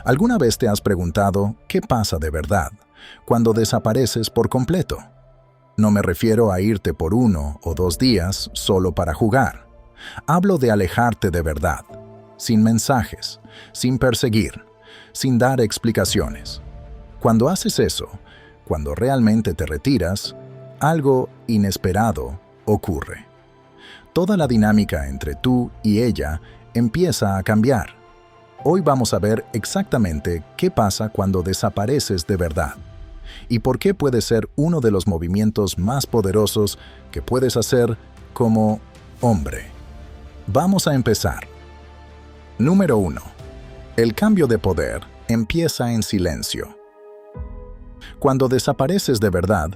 ¿Alguna vez te has preguntado qué pasa de verdad cuando desapareces por completo? No me refiero a irte por 1 o 2 días solo para jugar. Hablo de alejarte de verdad, sin mensajes, sin perseguir, sin dar explicaciones. Cuando haces eso, cuando realmente te retiras, algo inesperado ocurre. Toda la dinámica entre tú y ella empieza a cambiar. Hoy vamos a ver exactamente qué pasa cuando desapareces de verdad y por qué puede ser uno de los movimientos más poderosos que puedes hacer como hombre. Vamos a empezar. Número 1. El cambio de poder empieza en silencio. Cuando desapareces de verdad,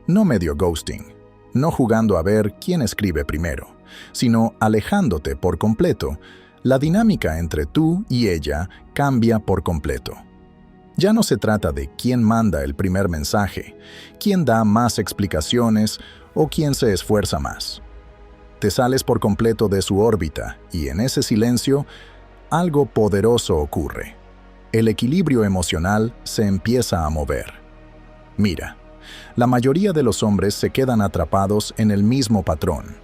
no medio ghosting, no jugando a ver quién escribe primero, sino alejándote por completo, la dinámica entre tú y ella cambia por completo. Ya no se trata de quién manda el primer mensaje, quién da más explicaciones o quién se esfuerza más. Te sales por completo de su órbita y en ese silencio, algo poderoso ocurre. El equilibrio emocional se empieza a mover. Mira, la mayoría de los hombres se quedan atrapados en el mismo patrón.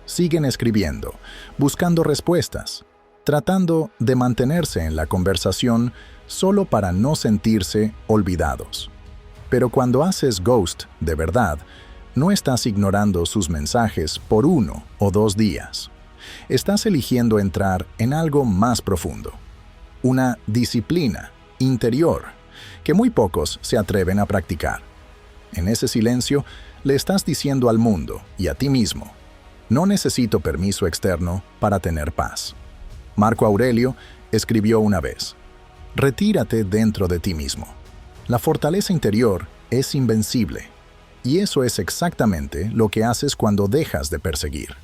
Siguen escribiendo, buscando respuestas, tratando de mantenerse en la conversación solo para no sentirse olvidados. Pero cuando haces ghost de verdad, no estás ignorando sus mensajes por 1 o 2 días. Estás eligiendo entrar en algo más profundo. Una disciplina interior que muy pocos se atreven a practicar. En ese silencio, le estás diciendo al mundo y a ti mismo, no necesito permiso externo para tener paz. Marco Aurelio escribió una vez, retírate dentro de ti mismo. La fortaleza interior es invencible, y eso es exactamente lo que haces cuando dejas de perseguir.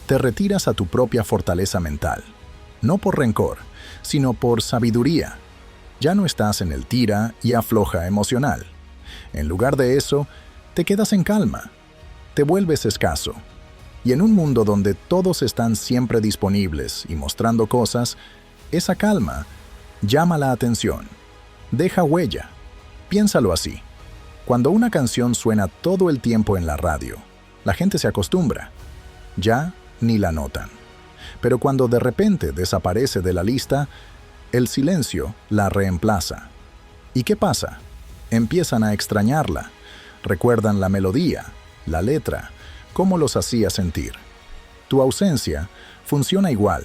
Te retiras a tu propia fortaleza mental, no por rencor, sino por sabiduría. Ya no estás en el tira y afloja emocional. En lugar de eso, te quedas en calma, te vuelves escaso. Y en un mundo donde todos están siempre disponibles y mostrando cosas, esa calma llama la atención, deja huella. Piénsalo así. Cuando una canción suena todo el tiempo en la radio, la gente se acostumbra. Ya ni la notan. Pero cuando de repente desaparece de la lista, el silencio la reemplaza. ¿Y qué pasa? Empiezan a extrañarla. Recuerdan la melodía, la letra, cómo los hacía sentir. Tu ausencia funciona igual.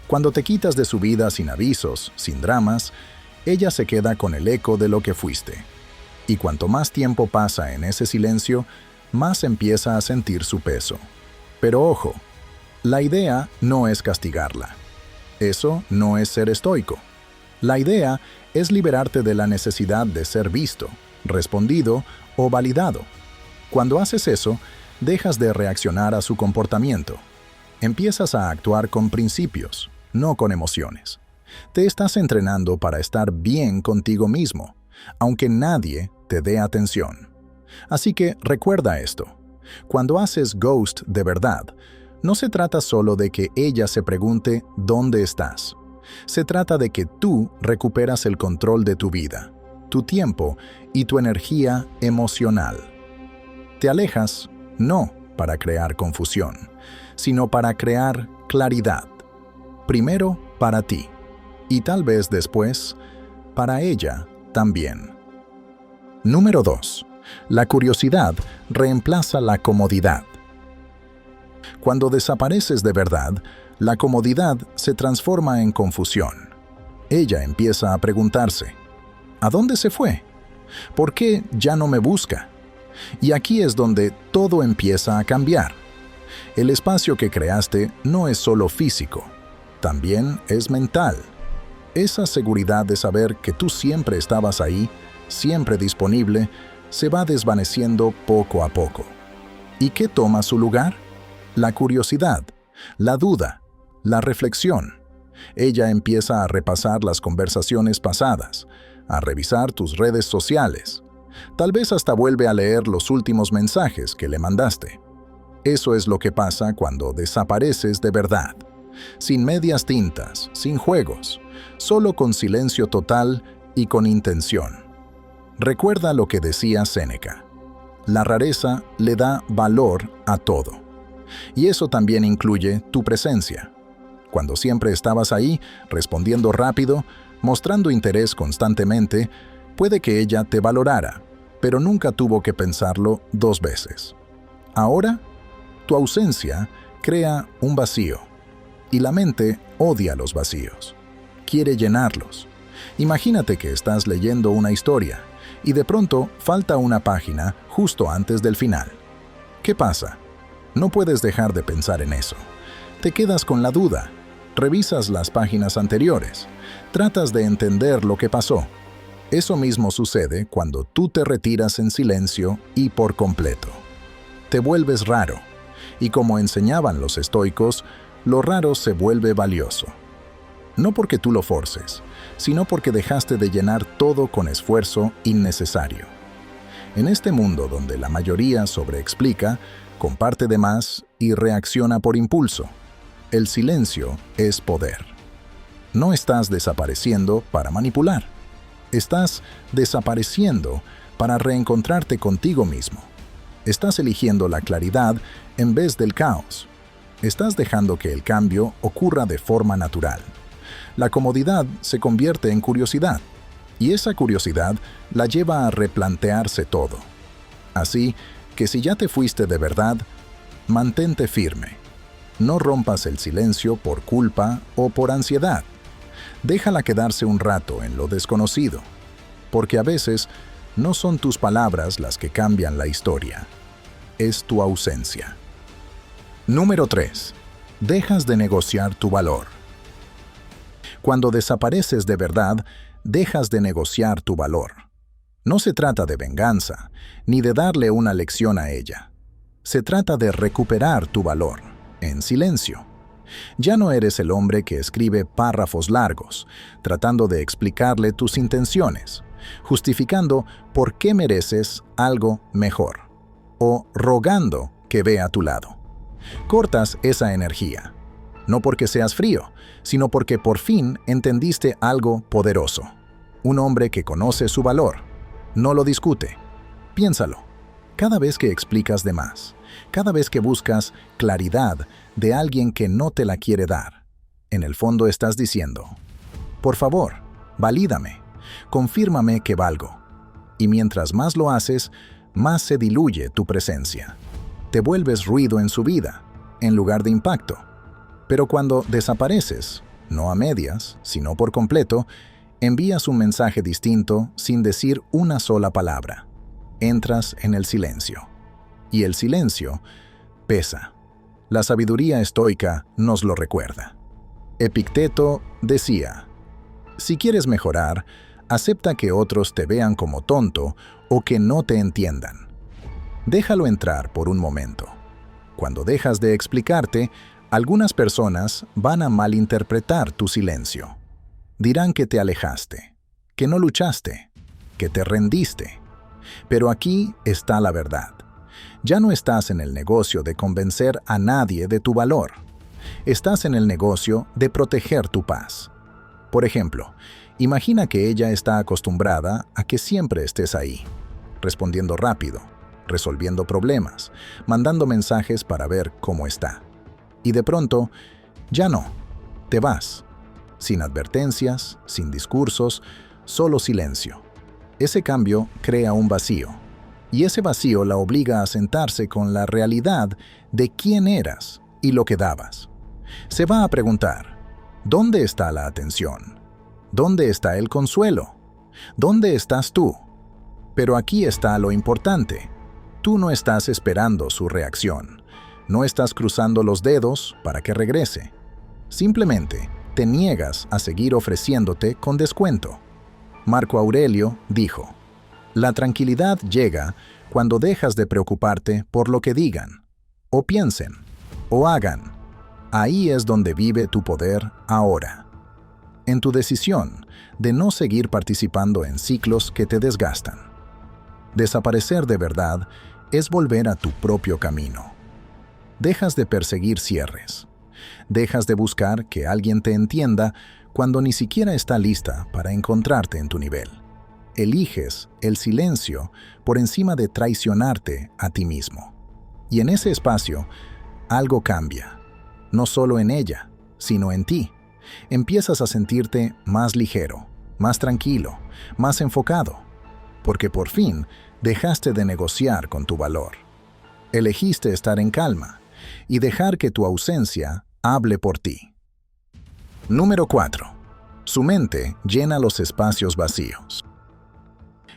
Cuando te quitas de su vida sin avisos, sin dramas, ella se queda con el eco de lo que fuiste. Y cuanto más tiempo pasa en ese silencio, más empieza a sentir su peso. Pero ojo, la idea no es castigarla. Eso no es ser estoico. La idea es liberarte de la necesidad de ser visto, respondido o validado. Cuando haces eso, dejas de reaccionar a su comportamiento. Empiezas a actuar con principios, no con emociones. Te estás entrenando para estar bien contigo mismo, aunque nadie te dé atención. Así que recuerda esto. Cuando haces ghost de verdad, no se trata solo de que ella se pregunte ¿dónde estás? Se trata de que tú recuperas el control de tu vida, tu tiempo y tu energía emocional. Te alejas no para crear confusión, sino para crear claridad. Primero para ti, y tal vez después para ella también. Número 2. La curiosidad reemplaza la comodidad. Cuando desapareces de verdad, la comodidad se transforma en confusión. Ella empieza a preguntarse, ¿a dónde se fue? ¿Por qué ya no me busca? Y aquí es donde todo empieza a cambiar. El espacio que creaste no es solo físico, también es mental. Esa seguridad de saber que tú siempre estabas ahí, siempre disponible, se va desvaneciendo poco a poco. ¿Y qué toma su lugar? La curiosidad, la duda, la reflexión. Ella empieza a repasar las conversaciones pasadas, a revisar tus redes sociales. Tal vez hasta vuelve a leer los últimos mensajes que le mandaste. Eso es lo que pasa cuando desapareces de verdad. sin medias tintas, sin juegos, solo con silencio total y con intención. Recuerda lo que decía Séneca: la rareza le da valor a todo. Y eso también incluye tu presencia. Cuando siempre estabas ahí, respondiendo rápido, mostrando interés constantemente, puede que ella te valorara, pero nunca tuvo que pensarlo 2 veces. Ahora, tu ausencia crea un vacío, y la mente odia los vacíos. Quiere llenarlos. Imagínate que estás leyendo una historia, y de pronto falta una página justo antes del final. ¿Qué pasa? No puedes dejar de pensar en eso. Te quedas con la duda. Revisas las páginas anteriores. Tratas de entender lo que pasó. Eso mismo sucede cuando tú te retiras en silencio y por completo. Te vuelves raro. Y como enseñaban los estoicos, lo raro se vuelve valioso. No porque tú lo forces, sino porque dejaste de llenar todo con esfuerzo innecesario. En este mundo donde la mayoría sobreexplica, comparte de más y reacciona por impulso, el silencio es poder. No estás desapareciendo para manipular. Estás desapareciendo para reencontrarte contigo mismo. Estás eligiendo la claridad en vez del caos. Estás dejando que el cambio ocurra de forma natural. La comodidad se convierte en curiosidad, y esa curiosidad la lleva a replantearse todo. Así que si ya te fuiste de verdad, mantente firme. No rompas el silencio por culpa o por ansiedad. Déjala quedarse un rato en lo desconocido, porque a veces no son tus palabras las que cambian la historia, es tu ausencia. Número 3. Dejas de negociar tu valor. Cuando desapareces de verdad, dejas de negociar tu valor. No se trata de venganza, ni de darle una lección a ella. Se trata de recuperar tu valor, en silencio. Ya no eres el hombre que escribe párrafos largos, tratando de explicarle tus intenciones, justificando por qué mereces algo mejor, o rogando que vea a tu lado. Cortas esa energía, no porque seas frío, sino porque por fin entendiste algo poderoso. Un hombre que conoce su valor, no lo discute. Piénsalo. Cada vez que explicas de más, cada vez que buscas claridad de alguien que no te la quiere dar, en el fondo estás diciendo: por favor, valídame, confírmame que valgo. Y mientras más lo haces, más se diluye tu presencia. Te vuelves ruido en su vida, en lugar de impacto. Pero cuando desapareces, no a medias, sino por completo, envías un mensaje distinto sin decir una sola palabra. Entras en el silencio. Y el silencio pesa. La sabiduría estoica nos lo recuerda. Epicteto decía: si quieres mejorar, acepta que otros te vean como tonto o que no te entiendan. Déjalo entrar por un momento. Cuando dejas de explicarte, algunas personas van a malinterpretar tu silencio. Dirán que te alejaste, que no luchaste, que te rendiste. Pero aquí está la verdad. Ya no estás en el negocio de convencer a nadie de tu valor. Estás en el negocio de proteger tu paz. Por ejemplo, imagina que ella está acostumbrada a que siempre estés ahí, respondiendo rápido, resolviendo problemas, mandando mensajes para ver cómo está. Y de pronto, ya no, te vas. Sin advertencias, sin discursos, solo silencio. Ese cambio crea un vacío. Y ese vacío la obliga a sentarse con la realidad de quién eras y lo que dabas. Se va a preguntar: ¿dónde está la atención? ¿Dónde está el consuelo? ¿Dónde estás tú? Pero aquí está lo importante. Tú no estás esperando su reacción. No estás cruzando los dedos para que regrese. Simplemente te niegas a seguir ofreciéndote con descuento. Marco Aurelio dijo: la tranquilidad llega cuando dejas de preocuparte por lo que digan, o piensen, o hagan. Ahí es donde vive tu poder ahora. En tu decisión de no seguir participando en ciclos que te desgastan. Desaparecer de verdad es volver a tu propio camino. Dejas de perseguir cierres. Dejas de buscar que alguien te entienda cuando ni siquiera está lista para encontrarte en tu nivel. Eliges el silencio por encima de traicionarte a ti mismo. Y en ese espacio, algo cambia. No solo en ella, sino en ti. Empiezas a sentirte más ligero, más tranquilo, más enfocado, porque por fin dejaste de negociar con tu valor. Elegiste estar en calma y dejar que tu ausencia hable por ti. Número 4. Su mente llena los espacios vacíos.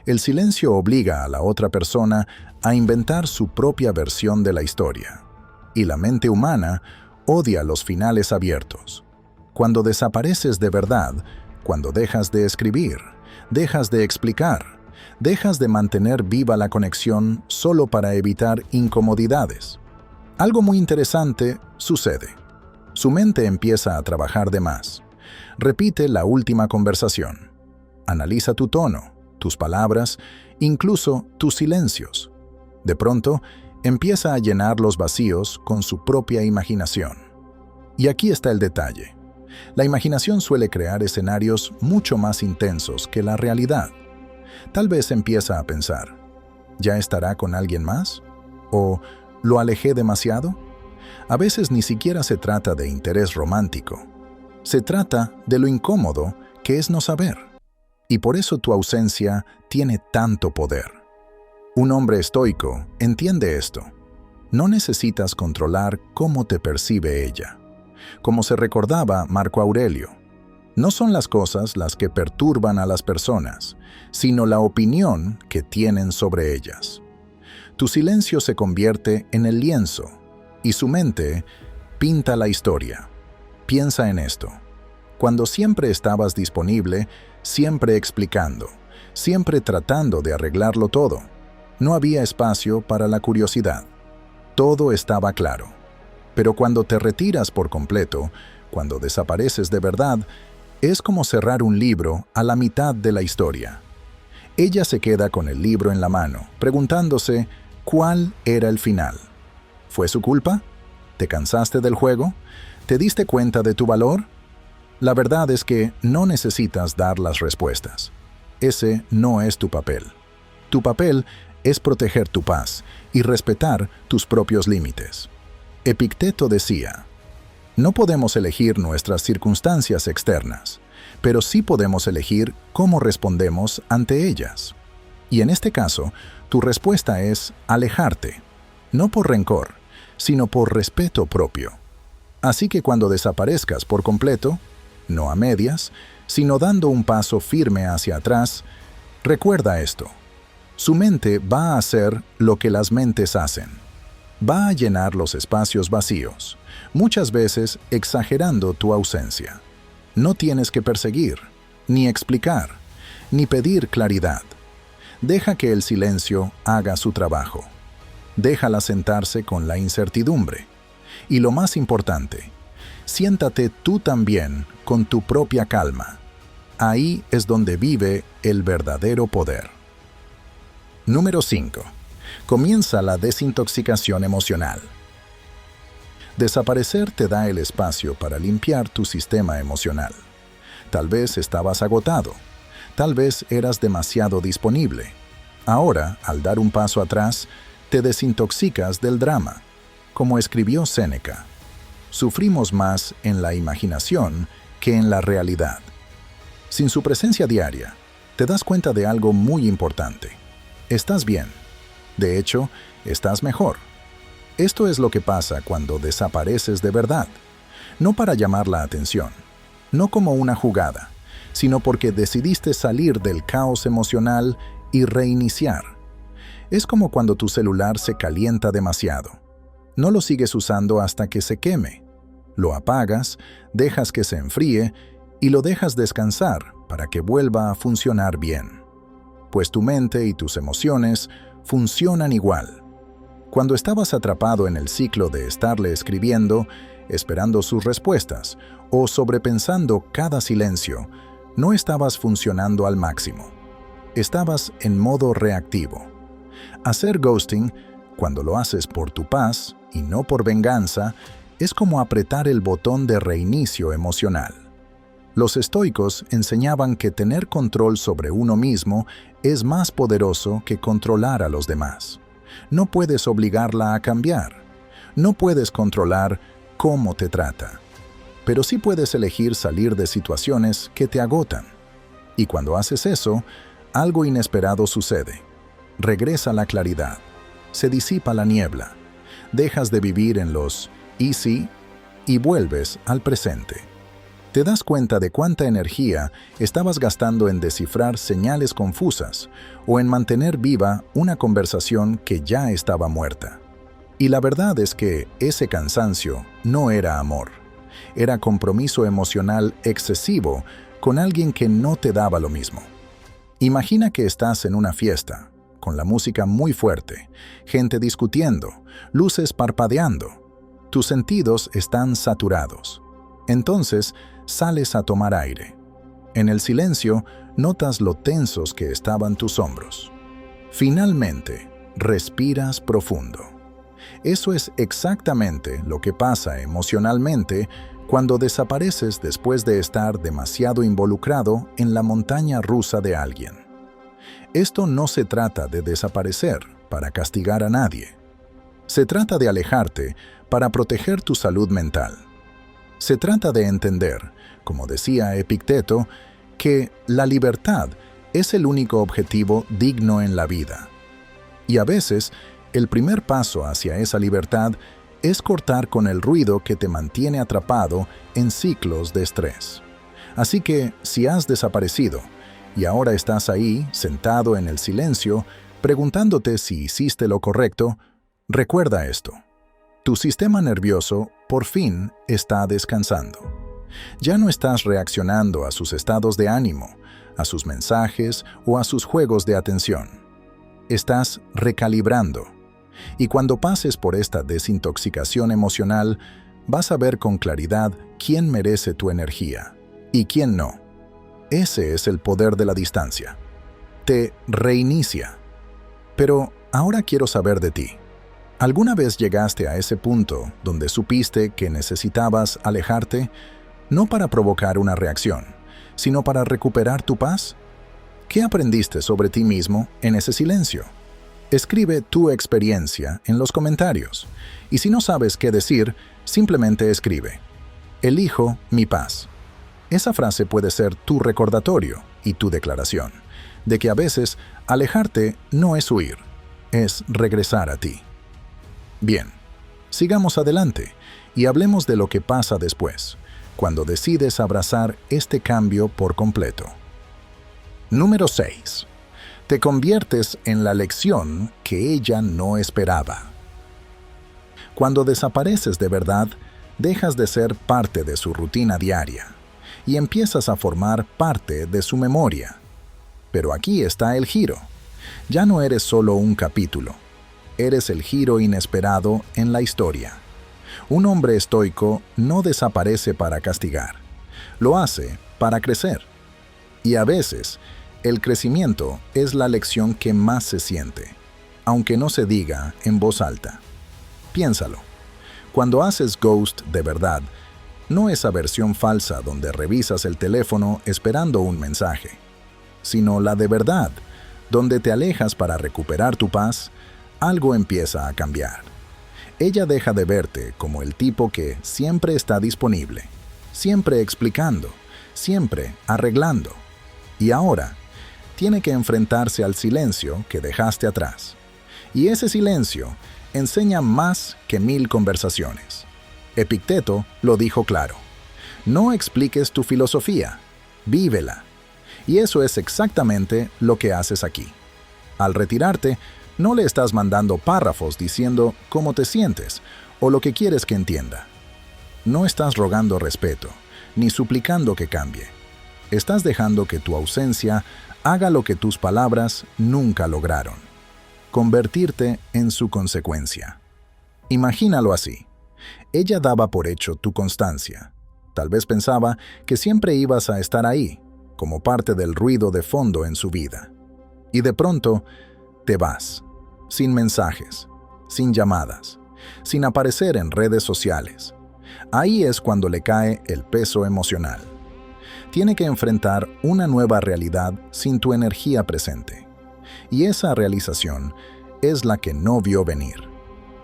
El silencio obliga a la otra persona a inventar su propia versión de la historia, y la mente humana odia los finales abiertos. Cuando desapareces de verdad, cuando dejas de escribir, dejas de explicar, dejas de mantener viva la conexión solo para evitar incomodidades. Algo muy interesante sucede. Su mente empieza a trabajar de más. Repite la última conversación. Analiza tu tono, tus palabras, incluso tus silencios. De pronto, empieza a llenar los vacíos con su propia imaginación. Y aquí está el detalle. La imaginación suele crear escenarios mucho más intensos que la realidad. Tal vez empieza a pensar, ¿ya estará con alguien más? ¿O lo alejé demasiado? A veces ni siquiera se trata de interés romántico. Se trata de lo incómodo que es no saber. Y por eso tu ausencia tiene tanto poder. Un hombre estoico entiende esto. No necesitas controlar cómo te percibe ella. Como se recordaba Marco Aurelio, no son las cosas las que perturban a las personas, sino la opinión que tienen sobre ellas. Tu silencio se convierte en el lienzo, y su mente pinta la historia. Piensa en esto. Cuando siempre estabas disponible, siempre explicando, siempre tratando de arreglarlo todo, no había espacio para la curiosidad. Todo estaba claro. Pero cuando te retiras por completo, cuando desapareces de verdad, es como cerrar un libro a la mitad de la historia. Ella se queda con el libro en la mano, preguntándose cuál era el final. ¿Fue su culpa? ¿Te cansaste del juego? ¿Te diste cuenta de tu valor? La verdad es que no necesitas dar las respuestas. Ese no es tu papel. Tu papel es proteger tu paz y respetar tus propios límites. Epicteto decía, no podemos elegir nuestras circunstancias externas, pero sí podemos elegir cómo respondemos ante ellas. Y en este caso, tu respuesta es alejarte, no por rencor, sino por respeto propio. Así que cuando desaparezcas por completo, no a medias, sino dando un paso firme hacia atrás, recuerda esto. Su mente va a hacer lo que las mentes hacen. Va a llenar los espacios vacíos, muchas veces exagerando tu ausencia. No tienes que perseguir, ni explicar, ni pedir claridad. Deja que el silencio haga su trabajo. Déjala sentarse con la incertidumbre. Y lo más importante, siéntate tú también con tu propia calma. Ahí es donde vive el verdadero poder. Número 5. Comienza la desintoxicación emocional. Desaparecer te da el espacio para limpiar tu sistema emocional. Tal vez estabas agotado. Tal vez eras demasiado disponible. Ahora, al dar un paso atrás, te desintoxicas del drama. Como escribió Séneca, sufrimos más en la imaginación que en la realidad. Sin su presencia diaria, te das cuenta de algo muy importante. Estás bien. De hecho, estás mejor. Esto es lo que pasa cuando desapareces de verdad. No para llamar la atención, no como una jugada, sino porque decidiste salir del caos emocional y reiniciar. Es como cuando tu celular se calienta demasiado. No lo sigues usando hasta que se queme. Lo apagas, dejas que se enfríe y lo dejas descansar para que vuelva a funcionar bien. Pues tu mente y tus emociones funcionan igual. Cuando estabas atrapado en el ciclo de estarle escribiendo, esperando sus respuestas o sobrepensando cada silencio, no estabas funcionando al máximo. Estabas en modo reactivo. Hacer ghosting, cuando lo haces por tu paz y no por venganza, Es como apretar el botón de reinicio emocional. Los estoicos enseñaban que tener control sobre uno mismo es más poderoso que controlar a los demás. No puedes obligarla a cambiar. No puedes controlar cómo te trata. Pero sí puedes elegir salir de situaciones que te agotan. Y cuando haces eso, algo inesperado sucede. Regresa la claridad. Se disipa la niebla. Dejas de vivir en los «y sí» y vuelves al presente. Te das cuenta de cuánta energía estabas gastando en descifrar señales confusas o en mantener viva una conversación que ya estaba muerta. Y la verdad es que ese cansancio no era amor. Era compromiso emocional excesivo con alguien que no te daba lo mismo. Imagina que estás en una fiesta, con la música muy fuerte, gente discutiendo, luces parpadeando. Tus sentidos están saturados. Entonces, sales a tomar aire. En el silencio, notas lo tensos que estaban tus hombros. Finalmente, respiras profundo. Eso es exactamente lo que pasa emocionalmente cuando desapareces después de estar demasiado involucrado en la montaña rusa de alguien. Esto no se trata de desaparecer para castigar a nadie. Se trata de alejarte para proteger tu salud mental. Se trata de entender, como decía Epicteto, que la libertad es el único objetivo digno en la vida. Y a veces, el primer paso hacia esa libertad es cortar con el ruido que te mantiene atrapado en ciclos de estrés. Así que, si has desaparecido y ahora estás ahí, sentado en el silencio, preguntándote si hiciste lo correcto, recuerda esto. Tu sistema nervioso, por fin, está descansando. Ya no estás reaccionando a sus estados de ánimo, a sus mensajes o a sus juegos de atención. Estás recalibrando. Y cuando pases por esta desintoxicación emocional, vas a ver con claridad quién merece tu energía y quién no. Ese es el poder de la distancia. Te reinicia. Pero ahora quiero saber de ti. ¿Alguna vez llegaste a ese punto donde supiste que necesitabas alejarte, no para provocar una reacción, sino para recuperar tu paz? ¿Qué aprendiste sobre ti mismo en ese silencio? Escribe tu experiencia en los comentarios. Y si no sabes qué decir, simplemente escribe: elijo mi paz. Esa frase puede ser tu recordatorio y tu declaración, de que a veces alejarte no es huir, es regresar a ti. Bien, sigamos adelante y hablemos de lo que pasa después, cuando decides abrazar este cambio por completo. Número 6. Te conviertes en la lección que ella no esperaba. Cuando desapareces de verdad, dejas de ser parte de su rutina diaria y empiezas a formar parte de su memoria. Pero aquí está el giro. Ya no eres solo un capítulo. Eres el giro inesperado en la historia. Un hombre estoico no desaparece para castigar. Lo hace para crecer. Y a veces, el crecimiento es la lección que más se siente, aunque no se diga en voz alta. Piénsalo. Cuando haces ghost de verdad, no esa versión falsa donde revisas el teléfono esperando un mensaje, sino la de verdad, donde te alejas para recuperar tu paz, algo empieza a cambiar. Ella deja de verte como el tipo que siempre está disponible, siempre explicando, siempre arreglando. Y ahora, tiene que enfrentarse al silencio que dejaste atrás. Y ese silencio enseña más que 1000 conversaciones. Epicteto lo dijo claro: no expliques tu filosofía, vívela. Y eso es exactamente lo que haces aquí. Al retirarte, no le estás mandando párrafos diciendo cómo te sientes o lo que quieres que entienda. No estás rogando respeto, ni suplicando que cambie. Estás dejando que tu ausencia haga lo que tus palabras nunca lograron: convertirte en su consecuencia. Imagínalo así. Ella daba por hecho tu constancia. Tal vez pensaba que siempre ibas a estar ahí, como parte del ruido de fondo en su vida. Y de pronto, te vas, sin mensajes, sin llamadas, sin aparecer en redes sociales, Ahí es cuando le cae el peso emocional. Tiene que enfrentar una nueva realidad sin tu energía presente. Y esa realización es la que no vio venir.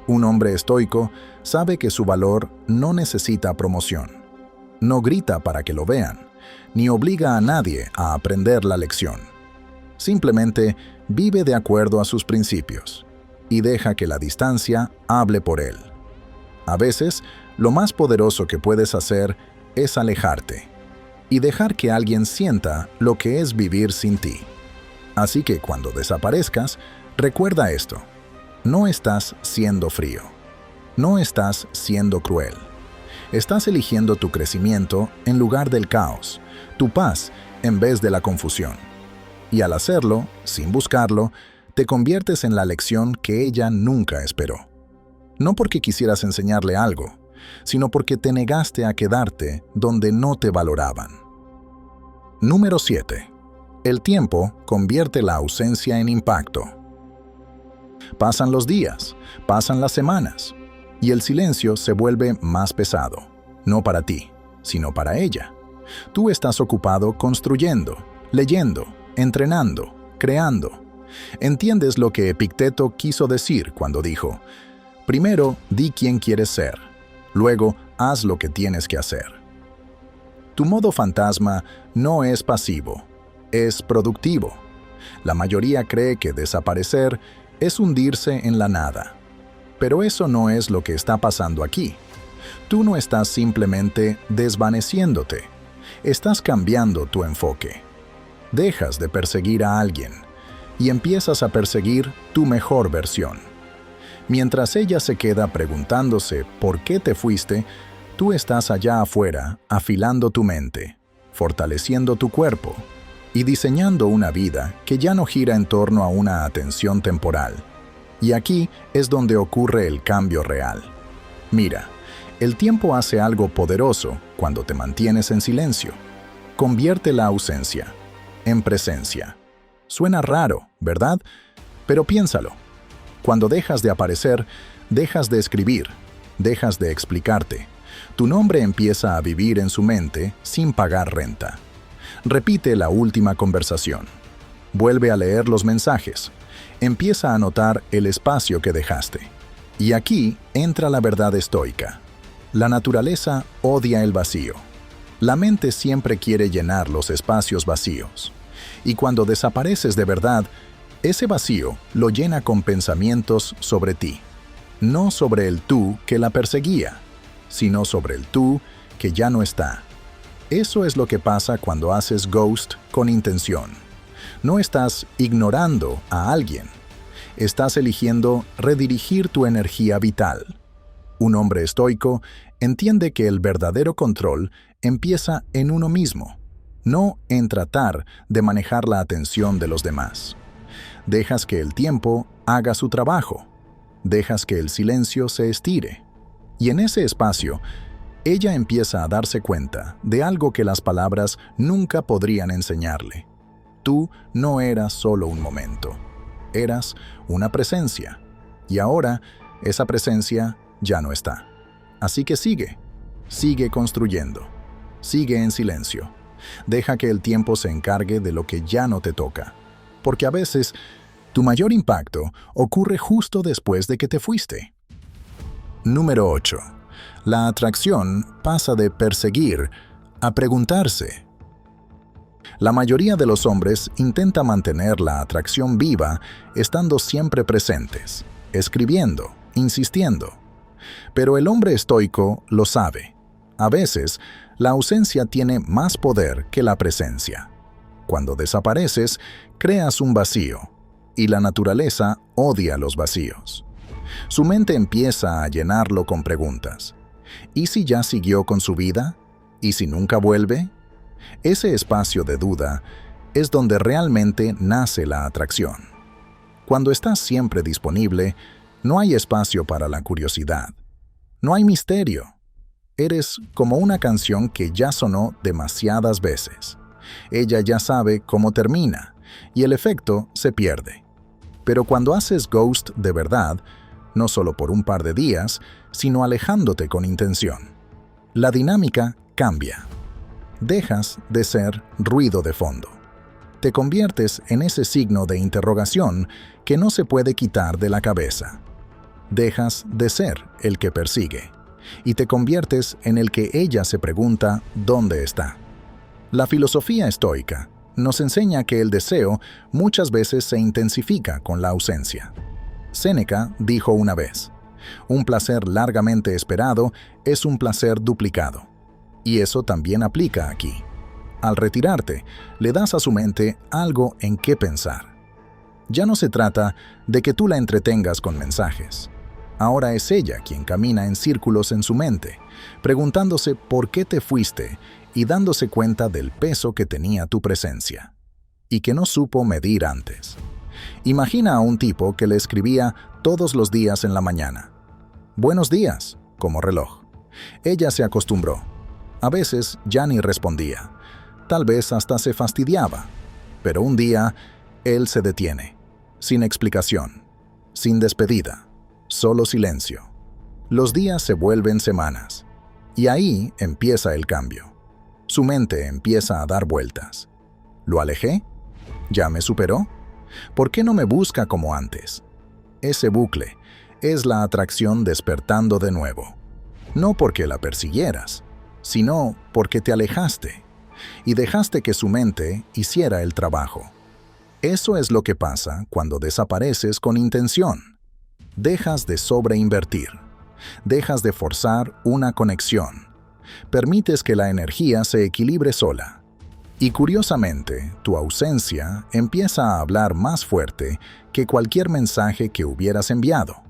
Un hombre estoico sabe que su valor no necesita promoción. No grita para que lo vean, ni obliga a nadie a aprender la lección. Simplemente vive de acuerdo a sus principios y deja que la distancia hable por él. A veces, lo más poderoso que puedes hacer es alejarte y dejar que alguien sienta lo que es vivir sin ti. Así que cuando desaparezcas, recuerda esto: no estás siendo frío, no estás siendo cruel. Estás eligiendo tu crecimiento en lugar del caos, tu paz en vez de la confusión. Y al hacerlo, sin buscarlo, te conviertes en la lección que ella nunca esperó. No porque quisieras enseñarle algo, sino porque te negaste a quedarte donde no te valoraban. Número 7. El tiempo convierte la ausencia en impacto. Pasan los días, pasan las semanas, y el silencio se vuelve más pesado, no para ti, sino para ella. Tú estás ocupado construyendo, leyendo, entrenando, creando. Entiendes lo que Epicteto quiso decir cuando dijo: primero di quién quieres ser, luego haz lo que tienes que hacer. Tu modo fantasma no es pasivo, es productivo. La mayoría cree que desaparecer es hundirse en la nada. Pero eso no es lo que está pasando aquí. Tú no estás simplemente desvaneciéndote, estás cambiando tu enfoque. Dejas de perseguir a alguien y empiezas a perseguir tu mejor versión. Mientras ella se queda preguntándose por qué te fuiste, tú estás allá afuera afilando tu mente, fortaleciendo tu cuerpo y diseñando una vida que ya no gira en torno a una atención temporal. Y aquí es donde ocurre el cambio real. Mira, el tiempo hace algo poderoso cuando te mantienes en silencio. Convierte la ausencia en presencia. Suena raro, ¿verdad? Pero piénsalo. Cuando dejas de aparecer, dejas de escribir, dejas de explicarte. Tu nombre empieza a vivir en su mente sin pagar renta. Repite la última conversación. Vuelve a leer los mensajes. Empieza a notar el espacio que dejaste. Y aquí entra la verdad estoica. La naturaleza odia el vacío. La mente siempre quiere llenar los espacios vacíos. Y cuando desapareces de verdad, ese vacío lo llena con pensamientos sobre ti. No sobre el tú que la perseguía, sino sobre el tú que ya no está. Eso es lo que pasa cuando haces ghost con intención. No estás ignorando a alguien. Estás eligiendo redirigir tu energía vital. Un hombre estoico entiende que el verdadero control empieza en uno mismo, no en tratar de manejar la atención de los demás. Dejas que el tiempo haga su trabajo. Dejas que el silencio se estire. Y en ese espacio, ella empieza a darse cuenta de algo que las palabras nunca podrían enseñarle. Tú no eras solo un momento. Eras una presencia. Y ahora, esa presencia ya no está. Así que sigue construyendo. Sigue en silencio. Deja que el tiempo se encargue de lo que ya no te toca. Porque a veces, tu mayor impacto ocurre justo después de que te fuiste. Número 8. La atracción pasa de perseguir a preguntarse. La mayoría de los hombres intenta mantener la atracción viva estando siempre presentes, escribiendo, insistiendo. Pero el hombre estoico lo sabe. A veces, la ausencia tiene más poder que la presencia. Cuando desapareces, creas un vacío, y la naturaleza odia los vacíos. Su mente empieza a llenarlo con preguntas. ¿Y si ya siguió con su vida? ¿Y si nunca vuelve? Ese espacio de duda es donde realmente nace la atracción. Cuando estás siempre disponible, no hay espacio para la curiosidad. No hay misterio. Eres como una canción que ya sonó demasiadas veces. Ella ya sabe cómo termina, y el efecto se pierde. Pero cuando haces ghost de verdad, no solo por un par de días, sino alejándote con intención, La dinámica cambia. Dejas de ser ruido de fondo. Te conviertes en ese signo de interrogación que no se puede quitar de la cabeza. Dejas de ser el que persigue y te conviertes en el que ella se pregunta ¿dónde está? La filosofía estoica nos enseña que el deseo muchas veces se intensifica con la ausencia. Séneca dijo una vez, un placer largamente esperado es un placer duplicado. Y eso también aplica aquí. Al retirarte, le das a su mente algo en qué pensar. Ya no se trata de que tú la entretengas con mensajes. Ahora es ella quien camina en círculos en su mente, preguntándose por qué te fuiste y dándose cuenta del peso que tenía tu presencia, y que no supo medir antes. Imagina a un tipo que le escribía todos los días en la mañana. Buenos días, como reloj. Ella se acostumbró. A veces ya ni respondía. Tal vez hasta se fastidiaba. Pero un día, él se detiene. Sin explicación. Sin despedida. Solo silencio. Los días se vuelven semanas. Y ahí empieza el cambio. Su mente empieza a dar vueltas. ¿Lo alejé? ¿Ya me superó? ¿Por qué no me busca como antes? Ese bucle es la atracción despertando de nuevo. No porque la persiguieras, sino porque te alejaste y dejaste que su mente hiciera el trabajo. Eso es lo que pasa cuando desapareces con intención. Dejas de sobreinvertir. Dejas de forzar una conexión. Permites que la energía se equilibre sola. Y curiosamente, tu ausencia empieza a hablar más fuerte que cualquier mensaje que hubieras enviado.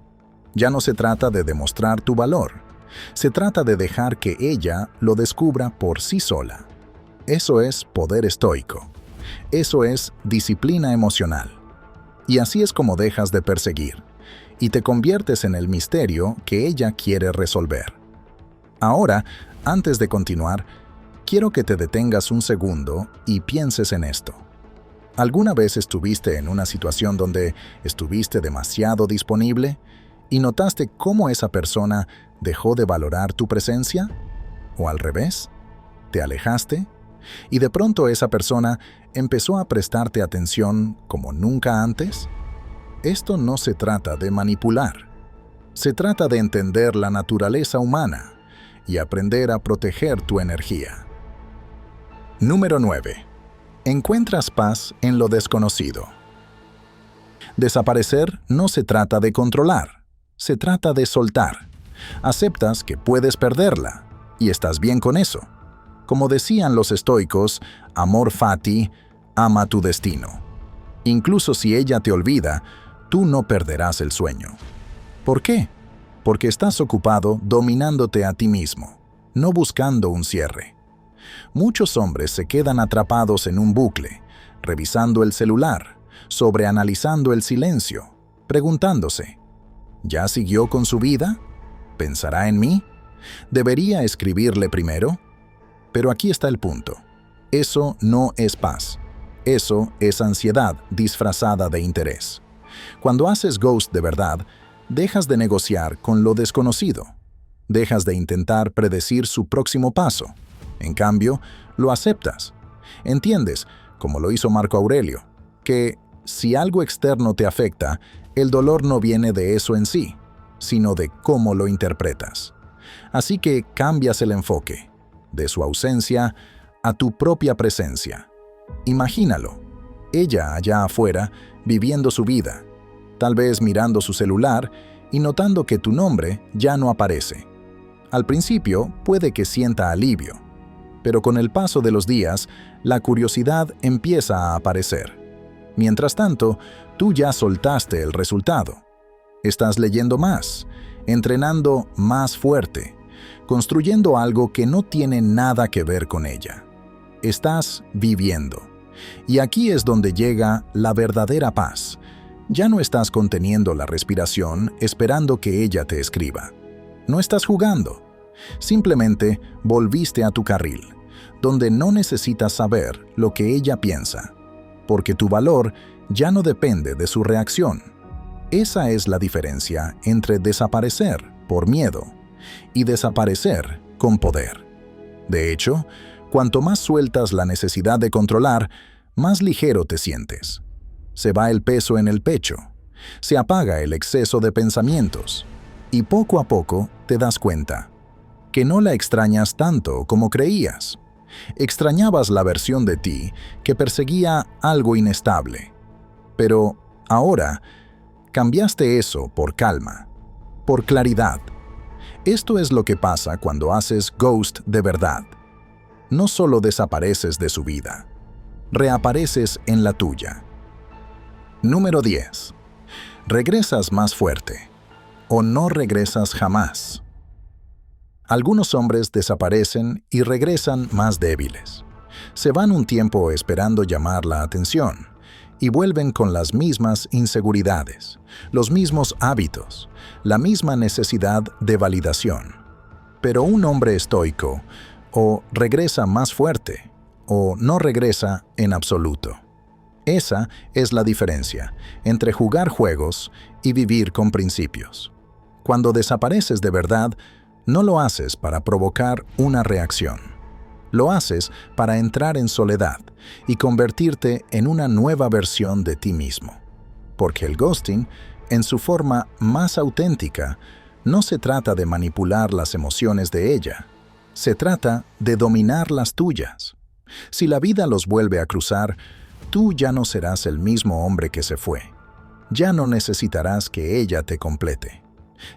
Ya no se trata de demostrar tu valor. Se trata de dejar que ella lo descubra por sí sola. Eso es poder estoico. Eso es disciplina emocional. Y así es como dejas de perseguir y te conviertes en el misterio que ella quiere resolver. Ahora, antes de continuar, quiero que te detengas un segundo y pienses en esto. ¿Alguna vez estuviste en una situación donde estuviste demasiado disponible y notaste cómo esa persona dejó de valorar tu presencia? ¿O al revés? ¿Te alejaste? Y de pronto esa persona empezó a prestarte atención como nunca antes. Esto no se trata de manipular. Se trata de entender la naturaleza humana y aprender a proteger tu energía. Número 9. Encuentras paz en lo desconocido. Desaparecer no se trata de controlar, se trata de soltar. Aceptas que puedes perderla y estás bien con eso. Como decían los estoicos, amor fati, ama tu destino. Incluso si ella te olvida, tú no perderás el sueño. ¿Por qué? Porque estás ocupado dominándote a ti mismo, no buscando un cierre. Muchos hombres se quedan atrapados en un bucle, revisando el celular, sobreanalizando el silencio, preguntándose, ¿ya siguió con su vida? ¿Pensará en mí? ¿Debería escribirle primero? Pero aquí está el punto. Eso no es paz. Eso es ansiedad disfrazada de interés. Cuando haces ghost de verdad, dejas de negociar con lo desconocido. Dejas de intentar predecir su próximo paso. En cambio, lo aceptas. Entiendes, como lo hizo Marco Aurelio, que si algo externo te afecta, el dolor no viene de eso en sí, sino de cómo lo interpretas. Así que cambias el enfoque, de su ausencia a tu propia presencia. Imagínalo, ella allá afuera, viviendo su vida, tal vez mirando su celular y notando que tu nombre ya no aparece. Al principio puede que sienta alivio, pero con el paso de los días, la curiosidad empieza a aparecer. Mientras tanto, tú ya soltaste el resultado. Estás leyendo más, entrenando más fuerte, construyendo algo que no tiene nada que ver con ella. Estás viviendo. Y aquí es donde llega la verdadera paz. Ya no estás conteniendo la respiración esperando que ella te escriba. No estás jugando. Simplemente volviste a tu carril, donde no necesitas saber lo que ella piensa, porque tu valor ya no depende de su reacción. Esa es la diferencia entre desaparecer por miedo y desaparecer con poder. De hecho, cuanto más sueltas la necesidad de controlar, más ligero te sientes. Se va el peso en el pecho, se apaga el exceso de pensamientos y poco a poco te das cuenta que no la extrañas tanto como creías. Extrañabas la versión de ti que perseguía algo inestable. Pero ahora cambiaste eso por calma, por claridad. Esto es lo que pasa cuando haces ghost de verdad. No solo desapareces de su vida, reapareces en la tuya. Número 10. Regresas más fuerte o no regresas jamás. Algunos hombres desaparecen y regresan más débiles. Se van un tiempo esperando llamar la atención y vuelven con las mismas inseguridades, los mismos hábitos, la misma necesidad de validación. Pero un hombre estoico o regresa más fuerte o no regresa en absoluto. Esa es la diferencia entre jugar juegos y vivir con principios. Cuando desapareces de verdad, no lo haces para provocar una reacción. Lo haces para entrar en soledad y convertirte en una nueva versión de ti mismo. Porque el ghosting, en su forma más auténtica, no se trata de manipular las emociones de ella. Se trata de dominar las tuyas. Si la vida los vuelve a cruzar, tú ya no serás el mismo hombre que se fue. Ya no necesitarás que ella te complete.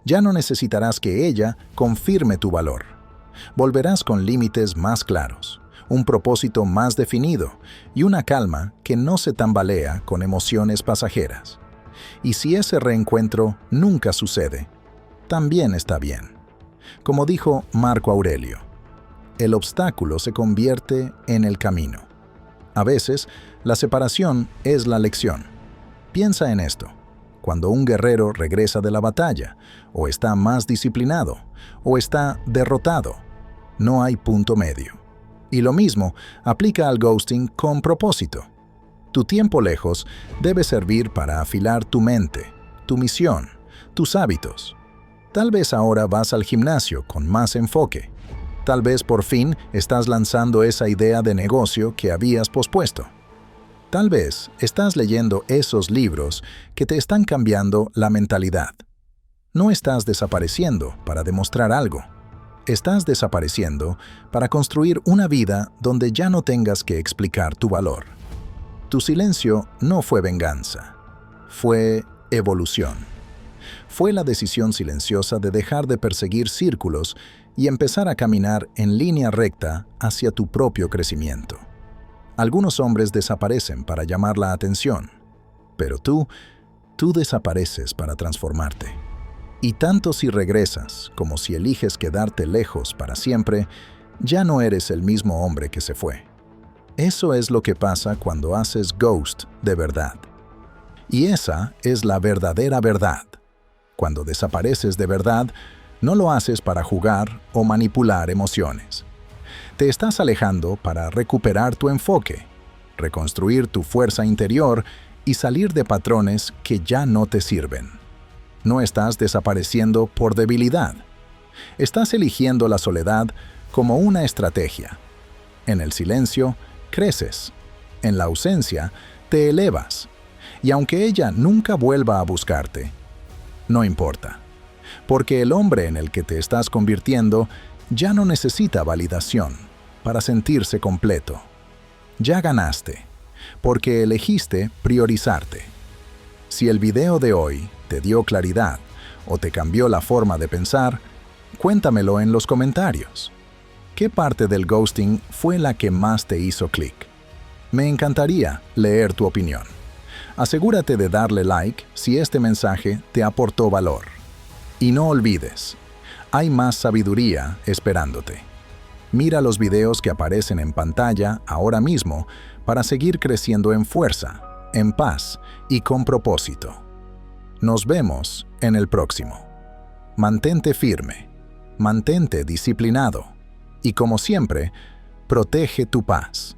Ya no necesitarás que ella confirme tu valor. Volverás con límites más claros, un propósito más definido y una calma que no se tambalea con emociones pasajeras. Y si ese reencuentro nunca sucede, también está bien. Como dijo Marco Aurelio, el obstáculo se convierte en el camino. A veces, la separación es la lección. Piensa en esto. Cuando un guerrero regresa de la batalla, o está más disciplinado, o está derrotado, no hay punto medio. Y lo mismo aplica al ghosting con propósito. Tu tiempo lejos debe servir para afilar tu mente, tu misión, tus hábitos. Tal vez ahora vas al gimnasio con más enfoque. Tal vez por fin estás lanzando esa idea de negocio que habías pospuesto. Tal vez estás leyendo esos libros que te están cambiando la mentalidad. No estás desapareciendo para demostrar algo. Estás desapareciendo para construir una vida donde ya no tengas que explicar tu valor. Tu silencio no fue venganza, fue evolución. Fue la decisión silenciosa de dejar de perseguir círculos y empezar a caminar en línea recta hacia tu propio crecimiento. Algunos hombres desaparecen para llamar la atención, pero tú desapareces para transformarte. Y tanto si regresas como si eliges quedarte lejos para siempre, ya no eres el mismo hombre que se fue. Eso es lo que pasa cuando haces ghost de verdad. Y esa es la verdadera verdad. Cuando desapareces de verdad, no lo haces para jugar o manipular emociones. Te estás alejando para recuperar tu enfoque, reconstruir tu fuerza interior y salir de patrones que ya no te sirven. No estás desapareciendo por debilidad. Estás eligiendo la soledad como una estrategia. En el silencio, creces. En la ausencia, te elevas. Y aunque ella nunca vuelva a buscarte, no importa. Porque el hombre en el que te estás convirtiendo ya no necesita validación para sentirse completo. Ya ganaste, porque elegiste priorizarte. Si el video de hoy te dio claridad o te cambió la forma de pensar, cuéntamelo en los comentarios. ¿Qué parte del ghosting fue la que más te hizo clic? Me encantaría leer tu opinión. Asegúrate de darle like si este mensaje te aportó valor. Y no olvides, hay más sabiduría esperándote. Mira los videos que aparecen en pantalla ahora mismo para seguir creciendo en fuerza, en paz y con propósito. Nos vemos en el próximo. Mantente firme, mantente disciplinado y como siempre, protege tu paz.